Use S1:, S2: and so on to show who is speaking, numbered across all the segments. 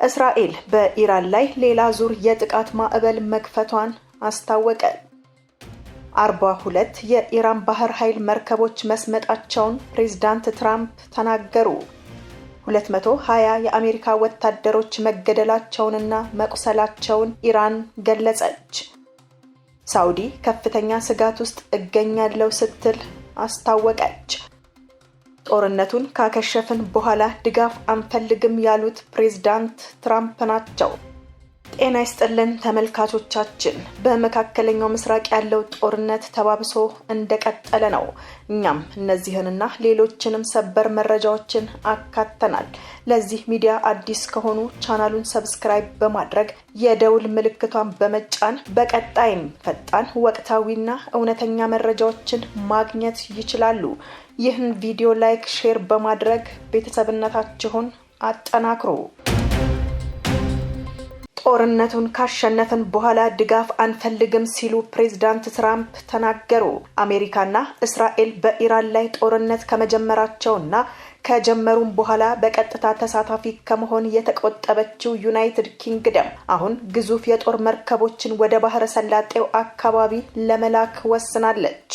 S1: እስራኤል በኢራን ላይ ሌላ ዙር የጥቃት ማዕበል መክፈቷን አስታወቀ። 42 የኢራን ባህር ኃይል መርከቦች መስመጣቸውን ፕሬዝዳንት ትራምፕ ተናገሩ። 220 የአሜሪካ ወታደሮች መገደላቸውንና መቁሰላቸውን ኢራን ገለጸች። ሳውዲ ከፍተኛ ስጋት ውስጥ እገኛለሁ ስትል አስታወቀች። ጦርነቱን ካከሸፍን በኋላ ድጋፍ አንፈልግም ያሉት ፕሬዝዳንት ትራምፕ ናቸው። ጤና ይስጥልን ተመልካቾቻችን፣ በመካከለኛው ምስራቅ ያለው ጦርነት ተባብሶ እንደቀጠለ ነው። እኛም እነዚህንና ሌሎችንም ሰበር መረጃዎችን አካተናል። ለዚህ ሚዲያ አዲስ ከሆኑ ቻናሉን ሰብስክራይብ በማድረግ የደውል ምልክቷን በመጫን በቀጣይም ፈጣን ወቅታዊና እውነተኛ መረጃዎችን ማግኘት ይችላሉ። ይህን ቪዲዮ ላይክ፣ ሼር በማድረግ ቤተሰብነታችሁን አጠናክሩ። ጦርነቱን ካሸነፍን በኋላ ድጋፍ አንፈልግም ሲሉ ፕሬዝዳንት ትራምፕ ተናገሩ። አሜሪካና እስራኤል በኢራን ላይ ጦርነት ከመጀመራቸውና ከጀመሩም በኋላ በቀጥታ ተሳታፊ ከመሆን የተቆጠበችው ዩናይትድ ኪንግደም አሁን ግዙፍ የጦር መርከቦችን ወደ ባህረ ሰላጤው አካባቢ ለመላክ ወስናለች።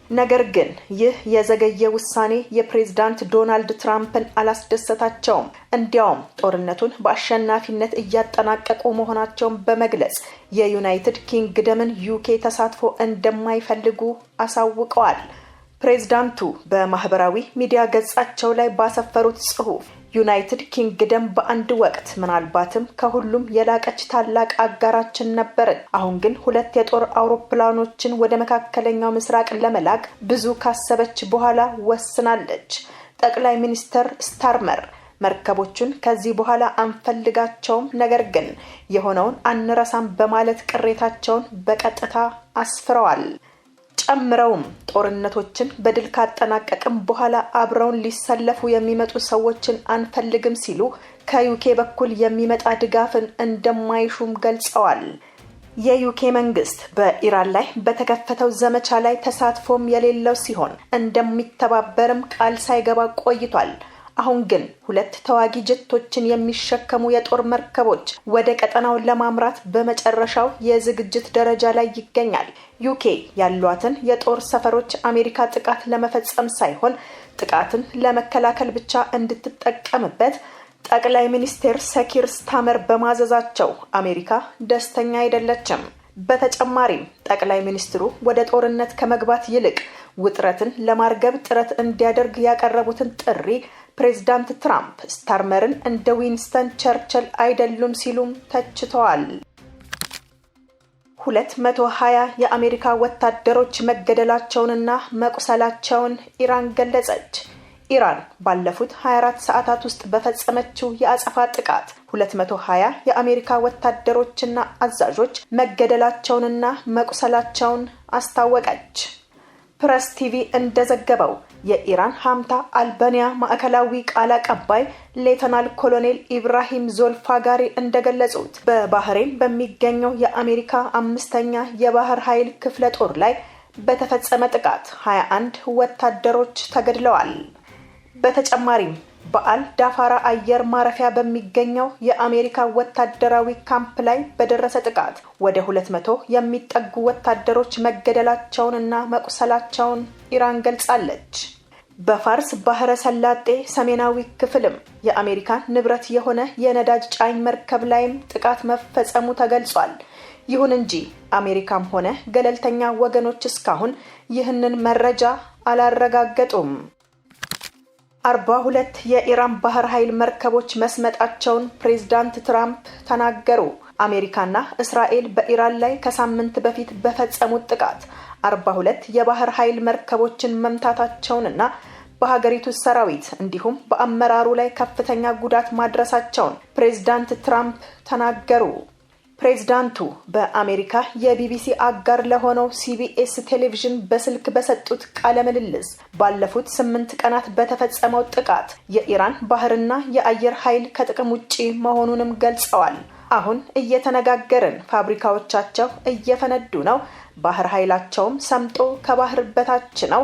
S1: ነገር ግን ይህ የዘገየ ውሳኔ የፕሬዝዳንት ዶናልድ ትራምፕን አላስደሰታቸውም። እንዲያውም ጦርነቱን በአሸናፊነት እያጠናቀቁ መሆናቸውን በመግለጽ የዩናይትድ ኪንግደምን ዩኬ ተሳትፎ እንደማይፈልጉ አሳውቀዋል። ፕሬዝዳንቱ በማህበራዊ ሚዲያ ገጻቸው ላይ ባሰፈሩት ጽሑፍ ዩናይትድ ኪንግደም በአንድ ወቅት ምናልባትም ከሁሉም የላቀች ታላቅ አጋራችን ነበረች። አሁን ግን 2 የጦር አውሮፕላኖችን ወደ መካከለኛው ምስራቅ ለመላክ ብዙ ካሰበች በኋላ ወስናለች። ጠቅላይ ሚኒስትር ስታርመር መርከቦቹን ከዚህ በኋላ አንፈልጋቸውም፣ ነገር ግን የሆነውን አንረሳም በማለት ቅሬታቸውን በቀጥታ አስፍረዋል። ጨምረውም ጦርነቶችን በድል ካጠናቀቅም በኋላ አብረውን ሊሰለፉ የሚመጡ ሰዎችን አንፈልግም ሲሉ ከዩኬ በኩል የሚመጣ ድጋፍን እንደማይሹም ገልጸዋል። የዩኬ መንግስት በኢራን ላይ በተከፈተው ዘመቻ ላይ ተሳትፎም የሌለው ሲሆን እንደሚተባበርም ቃል ሳይገባ ቆይቷል። አሁን ግን 2 ተዋጊ ጀቶችን የሚሸከሙ የጦር መርከቦች ወደ ቀጠናው ለማምራት በመጨረሻው የዝግጅት ደረጃ ላይ ይገኛል። ዩኬ ያሏትን የጦር ሰፈሮች አሜሪካ ጥቃት ለመፈጸም ሳይሆን ጥቃትን ለመከላከል ብቻ እንድትጠቀምበት ጠቅላይ ሚኒስትር ሰኪር ስታመር በማዘዛቸው አሜሪካ ደስተኛ አይደለችም። በተጨማሪም ጠቅላይ ሚኒስትሩ ወደ ጦርነት ከመግባት ይልቅ ውጥረትን ለማርገብ ጥረት እንዲያደርግ ያቀረቡትን ጥሪ ፕሬዝዳንት ትራምፕ ስታርመርን እንደ ዊንስተን ቸርችል አይደሉም ሲሉም ተችተዋል። 220 የአሜሪካ ወታደሮች መገደላቸውንና መቁሰላቸውን ኢራን ገለጸች። ኢራን ባለፉት 24 ሰዓታት ውስጥ በፈጸመችው የአጸፋ ጥቃት 220 የአሜሪካ ወታደሮችና አዛዦች መገደላቸውንና መቁሰላቸውን አስታወቀች። ፕሬስ ቲቪ እንደዘገበው የኢራን ሀምታ አልባኒያ ማዕከላዊ ቃል አቀባይ ሌተናል ኮሎኔል ኢብራሂም ዞልፋጋሪ እንደገለጹት በባህሬን በሚገኘው የአሜሪካ 5ኛ የባህር ኃይል ክፍለ ጦር ላይ በተፈጸመ ጥቃት 21 ወታደሮች ተገድለዋል። በተጨማሪም በአል ዳፋራ አየር ማረፊያ በሚገኘው የአሜሪካ ወታደራዊ ካምፕ ላይ በደረሰ ጥቃት ወደ 200 የሚጠጉ ወታደሮች መገደላቸውንና መቁሰላቸውን ኢራን ገልጻለች። በፋርስ ባህረ ሰላጤ ሰሜናዊ ክፍልም የአሜሪካ ንብረት የሆነ የነዳጅ ጫኝ መርከብ ላይም ጥቃት መፈጸሙ ተገልጿል። ይሁን እንጂ አሜሪካም ሆነ ገለልተኛ ወገኖች እስካሁን ይህንን መረጃ አላረጋገጡም። 42 የኢራን ባህር ኃይል መርከቦች መስመጣቸውን ፕሬዝዳንት ትራምፕ ተናገሩ። አሜሪካና እስራኤል በኢራን ላይ ከሳምንት በፊት በፈጸሙት ጥቃት 42 የባህር ኃይል መርከቦችን መምታታቸውንና በሀገሪቱ ሰራዊት እንዲሁም በአመራሩ ላይ ከፍተኛ ጉዳት ማድረሳቸውን ፕሬዝዳንት ትራምፕ ተናገሩ። ፕሬዝዳንቱ በአሜሪካ የቢቢሲ አጋር ለሆነው ሲቢኤስ ቴሌቪዥን በስልክ በሰጡት ቃለ ምልልስ ባለፉት 8 ቀናት በተፈጸመው ጥቃት የኢራን ባህርና የአየር ኃይል ከጥቅም ውጪ መሆኑንም ገልጸዋል። አሁን እየተነጋገርን ፋብሪካዎቻቸው እየፈነዱ ነው፣ ባህር ኃይላቸውም ሰምጦ ከባህር በታች ነው።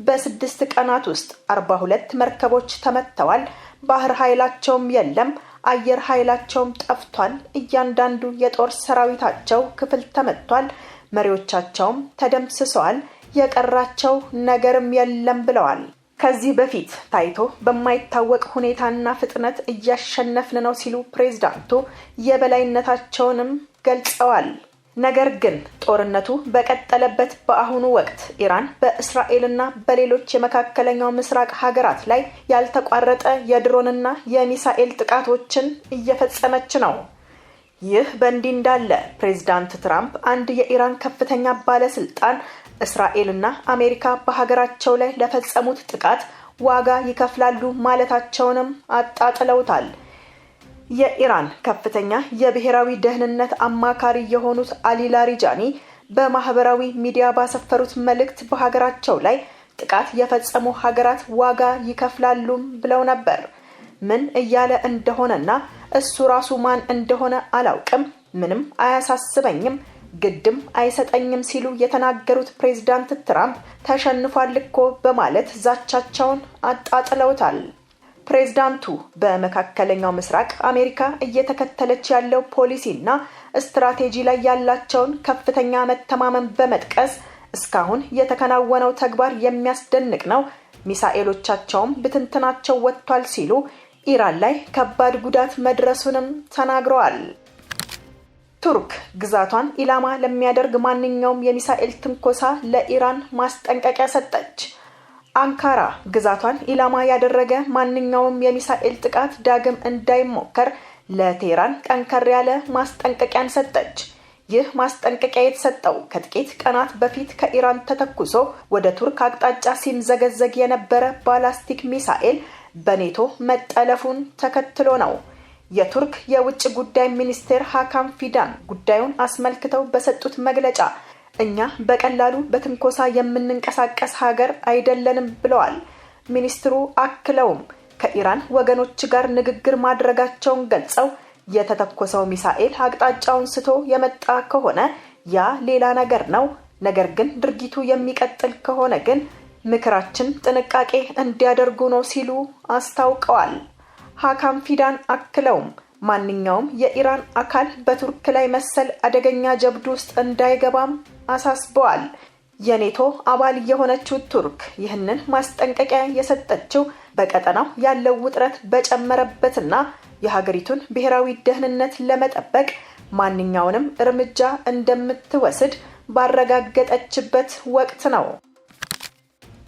S1: በ6 ቀናት ውስጥ 42 መርከቦች ተመተዋል። ባህር ኃይላቸውም የለም። አየር ኃይላቸውም ጠፍቷል። እያንዳንዱ የጦር ሰራዊታቸው ክፍል ተመቷል። መሪዎቻቸውም ተደምስሰዋል። የቀራቸው ነገርም የለም ብለዋል። ከዚህ በፊት ታይቶ በማይታወቅ ሁኔታና ፍጥነት እያሸነፍን ነው ሲሉ ፕሬዝዳንቱ የበላይነታቸውንም ገልጸዋል። ነገር ግን ጦርነቱ በቀጠለበት በአሁኑ ወቅት ኢራን በእስራኤልና በሌሎች የመካከለኛው ምስራቅ ሀገራት ላይ ያልተቋረጠ የድሮንና የሚሳኤል ጥቃቶችን እየፈጸመች ነው። ይህ በእንዲህ እንዳለ ፕሬዝዳንት ትራምፕ አንድ የኢራን ከፍተኛ ባለስልጣን እስራኤልና አሜሪካ በሀገራቸው ላይ ለፈጸሙት ጥቃት ዋጋ ይከፍላሉ ማለታቸውንም አጣጥለውታል። የኢራን ከፍተኛ የብሔራዊ ደህንነት አማካሪ የሆኑት አሊ ላሪጃኒ በማህበራዊ ሚዲያ ባሰፈሩት መልእክት በሀገራቸው ላይ ጥቃት የፈጸሙ ሀገራት ዋጋ ይከፍላሉም ብለው ነበር። ምን እያለ እንደሆነና እሱ ራሱ ማን እንደሆነ አላውቅም፣ ምንም አያሳስበኝም፣ ግድም አይሰጠኝም ሲሉ የተናገሩት ፕሬዝዳንት ትራምፕ ተሸንፏል እኮ በማለት ዛቻቸውን አጣጥለውታል። ፕሬዝዳንቱ በመካከለኛው ምስራቅ አሜሪካ እየተከተለች ያለው ፖሊሲና ስትራቴጂ ላይ ያላቸውን ከፍተኛ መተማመን በመጥቀስ እስካሁን የተከናወነው ተግባር የሚያስደንቅ ነው፣ ሚሳኤሎቻቸውም ብትንትናቸው ወጥቷል ሲሉ ኢራን ላይ ከባድ ጉዳት መድረሱንም ተናግረዋል። ቱርክ ግዛቷን ኢላማ ለሚያደርግ ማንኛውም የሚሳኤል ትንኮሳ ለኢራን ማስጠንቀቂያ ሰጠች። አንካራ ግዛቷን ኢላማ ያደረገ ማንኛውም የሚሳኤል ጥቃት ዳግም እንዳይሞከር ለቴህራን ጠንከር ያለ ማስጠንቀቂያን ሰጠች። ይህ ማስጠንቀቂያ የተሰጠው ከጥቂት ቀናት በፊት ከኢራን ተተኩሶ ወደ ቱርክ አቅጣጫ ሲምዘገዘግ የነበረ ባላስቲክ ሚሳኤል በኔቶ መጠለፉን ተከትሎ ነው። የቱርክ የውጭ ጉዳይ ሚኒስቴር ሀካም ፊዳን ጉዳዩን አስመልክተው በሰጡት መግለጫ እኛ በቀላሉ በትንኮሳ የምንንቀሳቀስ ሀገር አይደለንም ብለዋል። ሚኒስትሩ አክለውም ከኢራን ወገኖች ጋር ንግግር ማድረጋቸውን ገልጸው የተተኮሰው ሚሳኤል አቅጣጫውን ስቶ የመጣ ከሆነ ያ ሌላ ነገር ነው። ነገር ግን ድርጊቱ የሚቀጥል ከሆነ ግን ምክራችን ጥንቃቄ እንዲያደርጉ ነው ሲሉ አስታውቀዋል። ሀካም ፊዳን አክለውም ማንኛውም የኢራን አካል በቱርክ ላይ መሰል አደገኛ ጀብዱ ውስጥ እንዳይገባም አሳስበዋል። የኔቶ አባል የሆነችው ቱርክ ይህንን ማስጠንቀቂያ የሰጠችው በቀጠናው ያለው ውጥረት በጨመረበትና የሀገሪቱን ብሔራዊ ደህንነት ለመጠበቅ ማንኛውንም እርምጃ እንደምትወስድ ባረጋገጠችበት ወቅት ነው።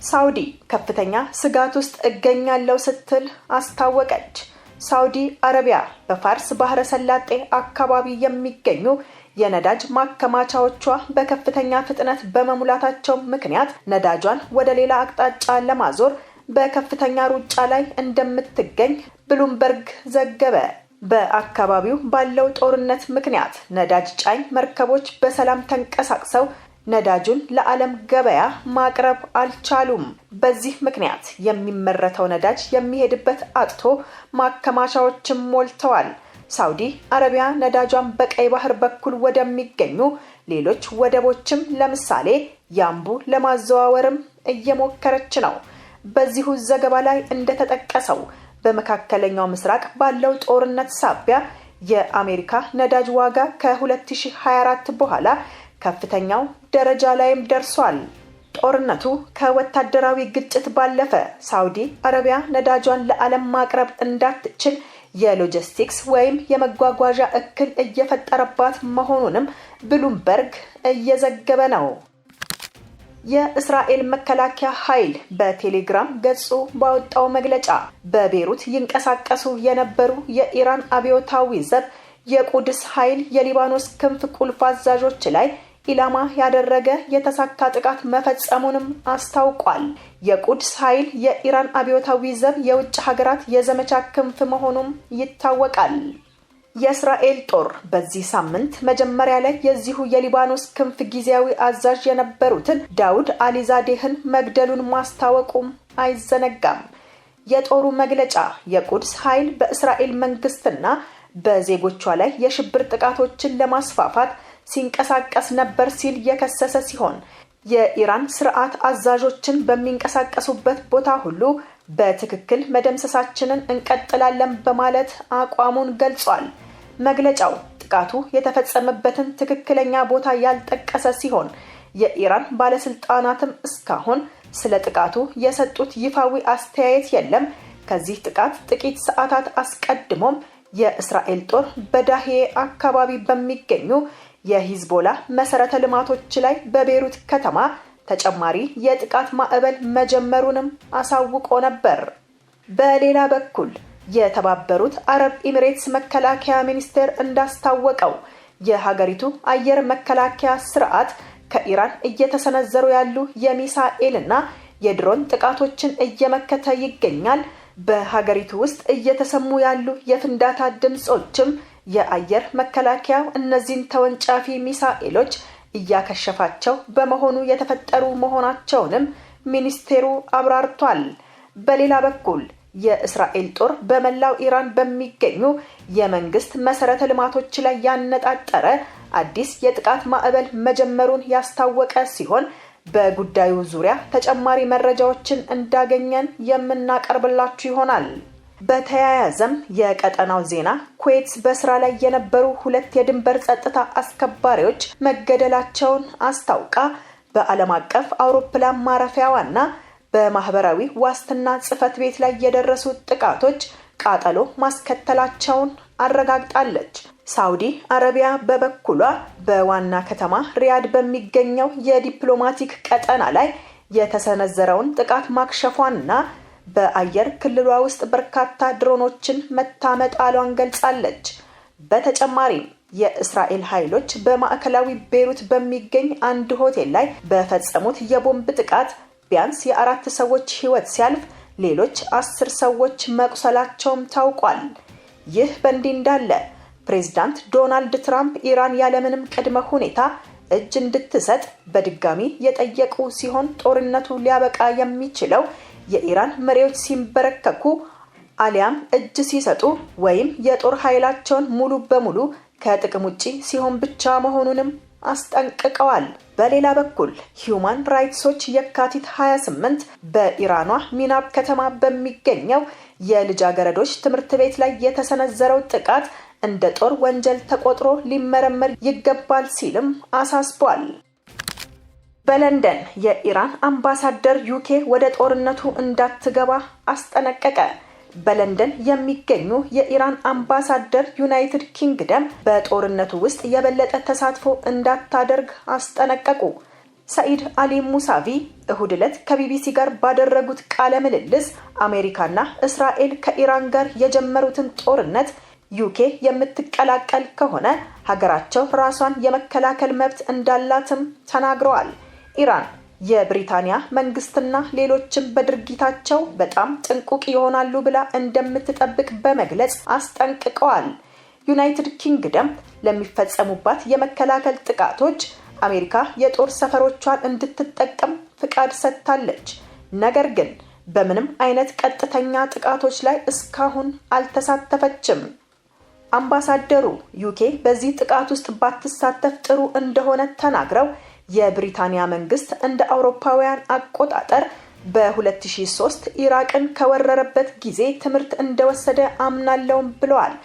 S1: ሳውዲ ከፍተኛ ስጋት ውስጥ እገኛለሁ ስትል አስታወቀች። ሳውዲ አረቢያ በፋርስ ባህረ ሰላጤ አካባቢ የሚገኙ የነዳጅ ማከማቻዎቿ በከፍተኛ ፍጥነት በመሙላታቸው ምክንያት ነዳጇን ወደ ሌላ አቅጣጫ ለማዞር በከፍተኛ ሩጫ ላይ እንደምትገኝ ብሉምበርግ ዘገበ። በአካባቢው ባለው ጦርነት ምክንያት ነዳጅ ጫኝ መርከቦች በሰላም ተንቀሳቅሰው ነዳጁን ለዓለም ገበያ ማቅረብ አልቻሉም። በዚህ ምክንያት የሚመረተው ነዳጅ የሚሄድበት አጥቶ ማከማቻዎችም ሞልተዋል። ሳውዲ አረቢያ ነዳጇን በቀይ ባህር በኩል ወደሚገኙ ሌሎች ወደቦችም ለምሳሌ ያምቡ ለማዘዋወርም እየሞከረች ነው። በዚሁ ዘገባ ላይ እንደተጠቀሰው በመካከለኛው ምስራቅ ባለው ጦርነት ሳቢያ የአሜሪካ ነዳጅ ዋጋ ከ2024 በኋላ ከፍተኛው ደረጃ ላይም ደርሷል። ጦርነቱ ከወታደራዊ ግጭት ባለፈ ሳውዲ አረቢያ ነዳጇን ለዓለም ማቅረብ እንዳትችል የሎጂስቲክስ ወይም የመጓጓዣ እክል እየፈጠረባት መሆኑንም ብሉምበርግ እየዘገበ ነው። የእስራኤል መከላከያ ኃይል በቴሌግራም ገጹ ባወጣው መግለጫ በቤሩት ይንቀሳቀሱ የነበሩ የኢራን አብዮታዊ ዘብ የቁድስ ኃይል የሊባኖስ ክንፍ ቁልፍ አዛዦች ላይ ኢላማ ያደረገ የተሳካ ጥቃት መፈጸሙንም አስታውቋል። የቁድስ ኃይል የኢራን አብዮታዊ ዘብ የውጭ ሀገራት የዘመቻ ክንፍ መሆኑም ይታወቃል። የእስራኤል ጦር በዚህ ሳምንት መጀመሪያ ላይ የዚሁ የሊባኖስ ክንፍ ጊዜያዊ አዛዥ የነበሩትን ዳውድ አሊዛዴህን መግደሉን ማስታወቁም አይዘነጋም። የጦሩ መግለጫ የቁድስ ኃይል በእስራኤል መንግስትና በዜጎቿ ላይ የሽብር ጥቃቶችን ለማስፋፋት ሲንቀሳቀስ ነበር ሲል የከሰሰ ሲሆን የኢራን ስርዓት አዛዦችን በሚንቀሳቀሱበት ቦታ ሁሉ በትክክል መደምሰሳችንን እንቀጥላለን በማለት አቋሙን ገልጿል። መግለጫው ጥቃቱ የተፈጸመበትን ትክክለኛ ቦታ ያልጠቀሰ ሲሆን የኢራን ባለስልጣናትም እስካሁን ስለ ጥቃቱ የሰጡት ይፋዊ አስተያየት የለም። ከዚህ ጥቃት ጥቂት ሰዓታት አስቀድሞም የእስራኤል ጦር በዳሂዬ አካባቢ በሚገኙ የሂዝቦላ መሰረተ ልማቶች ላይ በቤሩት ከተማ ተጨማሪ የጥቃት ማዕበል መጀመሩንም አሳውቆ ነበር። በሌላ በኩል የተባበሩት አረብ ኤሚሬትስ መከላከያ ሚኒስቴር እንዳስታወቀው የሀገሪቱ አየር መከላከያ ስርዓት ከኢራን እየተሰነዘሩ ያሉ የሚሳኤልና የድሮን ጥቃቶችን እየመከተ ይገኛል። በሀገሪቱ ውስጥ እየተሰሙ ያሉ የፍንዳታ ድምጾችም የአየር መከላከያው እነዚህን ተወንጫፊ ሚሳኤሎች እያከሸፋቸው በመሆኑ የተፈጠሩ መሆናቸውንም ሚኒስቴሩ አብራርቷል። በሌላ በኩል የእስራኤል ጦር በመላው ኢራን በሚገኙ የመንግስት መሰረተ ልማቶች ላይ ያነጣጠረ አዲስ የጥቃት ማዕበል መጀመሩን ያስታወቀ ሲሆን በጉዳዩ ዙሪያ ተጨማሪ መረጃዎችን እንዳገኘን የምናቀርብላችሁ ይሆናል። በተያያዘም የቀጠናው ዜና ኩዌት በስራ ላይ የነበሩ 2 የድንበር ጸጥታ አስከባሪዎች መገደላቸውን አስታውቃ በዓለም አቀፍ አውሮፕላን ማረፊያዋና በማህበራዊ ዋስትና ጽፈት ቤት ላይ የደረሱ ጥቃቶች ቃጠሎ ማስከተላቸውን አረጋግጣለች። ሳውዲ አረቢያ በበኩሏ በዋና ከተማ ሪያድ በሚገኘው የዲፕሎማቲክ ቀጠና ላይ የተሰነዘረውን ጥቃት ማክሸፏንና በአየር ክልሏ ውስጥ በርካታ ድሮኖችን መታመጣሏን ገልጻለች። በተጨማሪም የእስራኤል ኃይሎች በማዕከላዊ ቤሩት በሚገኝ አንድ ሆቴል ላይ በፈጸሙት የቦምብ ጥቃት ቢያንስ የ4 ሰዎች ህይወት ሲያልፍ ሌሎች 10 ሰዎች መቁሰላቸውም ታውቋል። ይህ በእንዲህ እንዳለ ፕሬዝዳንት ዶናልድ ትራምፕ ኢራን ያለምንም ቅድመ ሁኔታ እጅ እንድትሰጥ በድጋሚ የጠየቁ ሲሆን ጦርነቱ ሊያበቃ የሚችለው የኢራን መሪዎች ሲንበረከኩ አሊያም እጅ ሲሰጡ ወይም የጦር ኃይላቸውን ሙሉ በሙሉ ከጥቅም ውጪ ሲሆን ብቻ መሆኑንም አስጠንቅቀዋል። በሌላ በኩል ሂዩማን ራይትስ ዎች የካቲት 28 በኢራኗ ሚናብ ከተማ በሚገኘው የልጃገረዶች ትምህርት ቤት ላይ የተሰነዘረው ጥቃት እንደ ጦር ወንጀል ተቆጥሮ ሊመረመር ይገባል ሲልም አሳስቧል። በለንደን የኢራን አምባሳደር ዩኬ ወደ ጦርነቱ እንዳትገባ አስጠነቀቀ። በለንደን የሚገኙ የኢራን አምባሳደር ዩናይትድ ኪንግደም በጦርነቱ ውስጥ የበለጠ ተሳትፎ እንዳታደርግ አስጠነቀቁ። ሰኢድ አሊ ሙሳቪ እሁድ ዕለት ከቢቢሲ ጋር ባደረጉት ቃለ ምልልስ አሜሪካና እስራኤል ከኢራን ጋር የጀመሩትን ጦርነት ዩኬ የምትቀላቀል ከሆነ ሀገራቸው ራሷን የመከላከል መብት እንዳላትም ተናግረዋል። ኢራን የብሪታንያ መንግስትና ሌሎችም በድርጊታቸው በጣም ጥንቁቅ ይሆናሉ ብላ እንደምትጠብቅ በመግለጽ አስጠንቅቀዋል። ዩናይትድ ኪንግደም ለሚፈጸሙባት የመከላከል ጥቃቶች አሜሪካ የጦር ሰፈሮቿን እንድትጠቀም ፍቃድ ሰጥታለች። ነገር ግን በምንም አይነት ቀጥተኛ ጥቃቶች ላይ እስካሁን አልተሳተፈችም። አምባሳደሩ ዩኬ በዚህ ጥቃት ውስጥ ባትሳተፍ ጥሩ እንደሆነ ተናግረው የብሪታንያ መንግስት እንደ አውሮፓውያን አቆጣጠር በ2003 ኢራቅን ከወረረበት ጊዜ ትምህርት እንደወሰደ አምናለውም ብለዋል።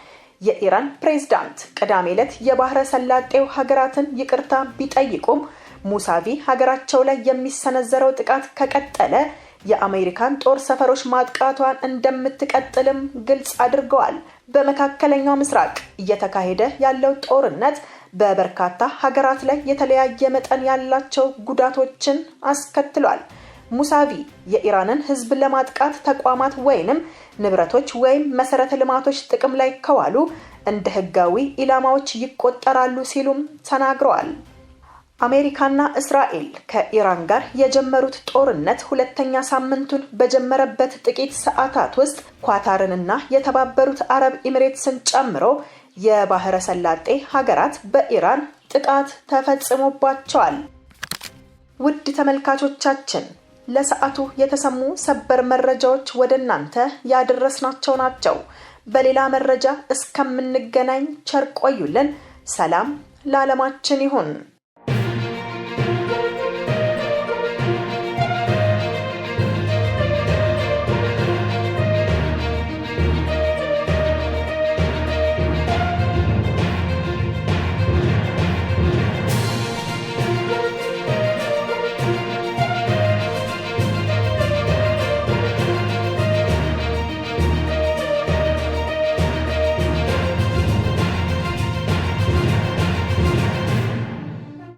S1: የኢራን ፕሬዝዳንት ቅዳሜ ዕለት የባህረ ሰላጤው ሀገራትን ይቅርታ ቢጠይቁም ሙሳቪ ሀገራቸው ላይ የሚሰነዘረው ጥቃት ከቀጠለ የአሜሪካን ጦር ሰፈሮች ማጥቃቷን እንደምትቀጥልም ግልጽ አድርገዋል። በመካከለኛው ምስራቅ እየተካሄደ ያለው ጦርነት በበርካታ ሀገራት ላይ የተለያየ መጠን ያላቸው ጉዳቶችን አስከትሏል። ሙሳቪ የኢራንን ህዝብ ለማጥቃት ተቋማት ወይንም ንብረቶች ወይም መሰረተ ልማቶች ጥቅም ላይ ከዋሉ እንደ ህጋዊ ኢላማዎች ይቆጠራሉ ሲሉም ተናግረዋል። አሜሪካና እስራኤል ከኢራን ጋር የጀመሩት ጦርነት ሁለተኛ ሳምንቱን በጀመረበት ጥቂት ሰዓታት ውስጥ ኳታርንና የተባበሩት አረብ ኤሚሬትስን ጨምሮ የባህረ ሰላጤ ሀገራት በኢራን ጥቃት ተፈጽሞባቸዋል። ውድ ተመልካቾቻችን ለሰዓቱ የተሰሙ ሰበር መረጃዎች ወደናንተ ያደረስናቸው ናቸው። በሌላ መረጃ እስከምንገናኝ ቸር ቆዩልን። ሰላም ለዓለማችን ይሁን።